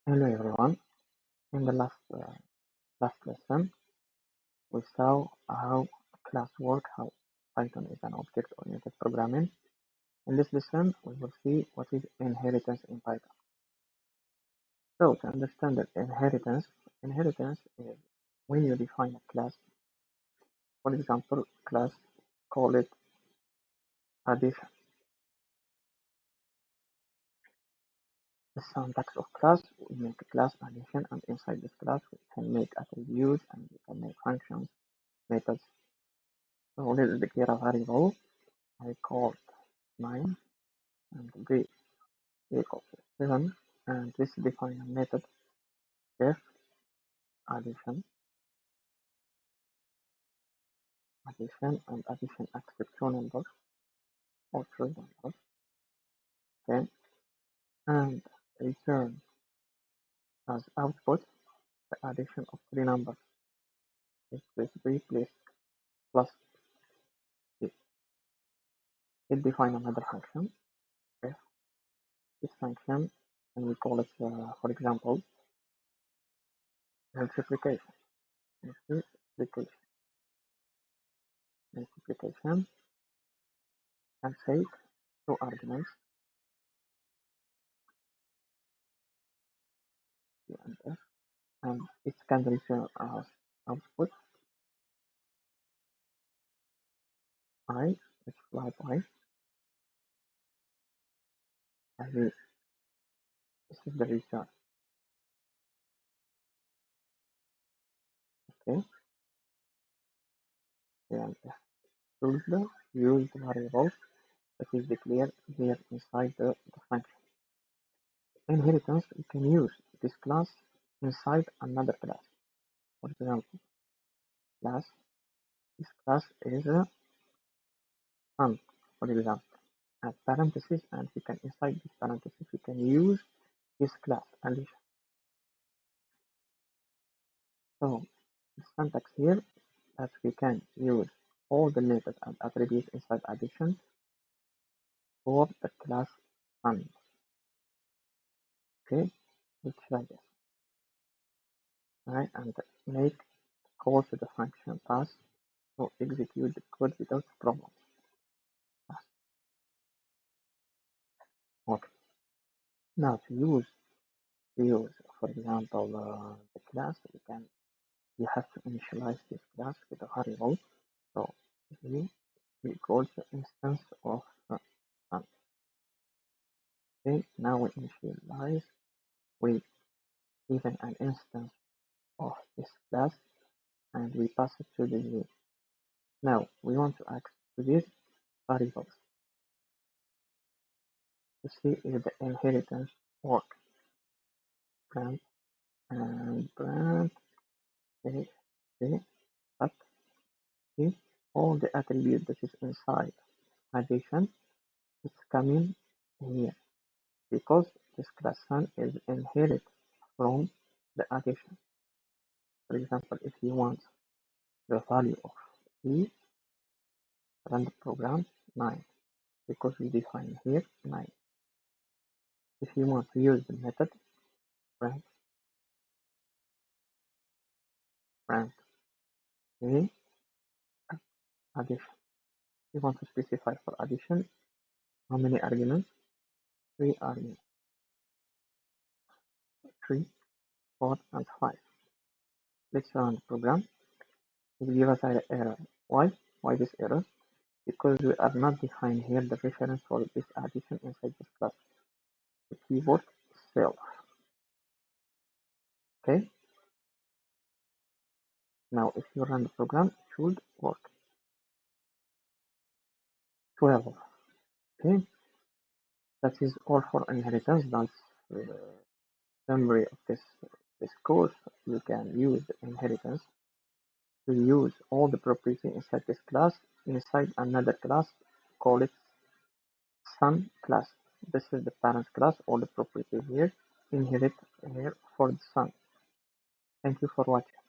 Hello everyone. In the last lesson, we saw how class work, how Python is an object-oriented programming. In this lesson, we will see what is inheritance in Python. So to understand that inheritance is when you define a class. For example, class, call it addition. The syntax of class, we make a class addition, and inside this class we can make attributes and we can make functions, methods. So let's declare a variable. I call 9 and b equals 7, and this define a method if addition and addition accept two numbers or three numbers. Okay, and return as output the addition of three numbers. If this b plus c. It define another function if this function, and we call it for example multiplication. Multiplication and take two arguments c and f, and it can return as output I multiply by I will, this is the return. Okay, and choose the used variable that is declared here inside the function. Inheritance, you can use this class inside another class. For example, this class is a sum, for example, add parentheses, and we can inside this parenthesis we can use this class addition. So the syntax here that we can use all the methods and attributes inside addition for the class sum. Okay, let's try this. Right, and make call to the function pass to execute the code without problems. Okay, now to use for example the class, you have to initialize this class with a variable. So we equals the instance of sum. Okay, now we initialize with even an instance of this class, and we pass it to the view. Now we want to access to these variables to see if the inheritance works. Brand and brand but see all the attribute that is inside addition is coming here because this class sum is inherit from the addition. For example, if you want the value of e, run the program 9 because we define here 9. If you want to use the method brand a addition, you want to specify for addition how many arguments? 3 arguments, 3, 4, and 5. Let's run the program. It will give us an error. Why? Why this error? Because we are not defining here the reference for this addition inside this class. The keyboard self. Okay. Now, if you run the program, it should work. 12. Okay. That is all for inheritance. That's the summary of this course. You can use the inheritance to use all the properties inside this class inside another class. Call it sum class. This is the parent class. All the properties here inherit here for the sum. Thank you for watching.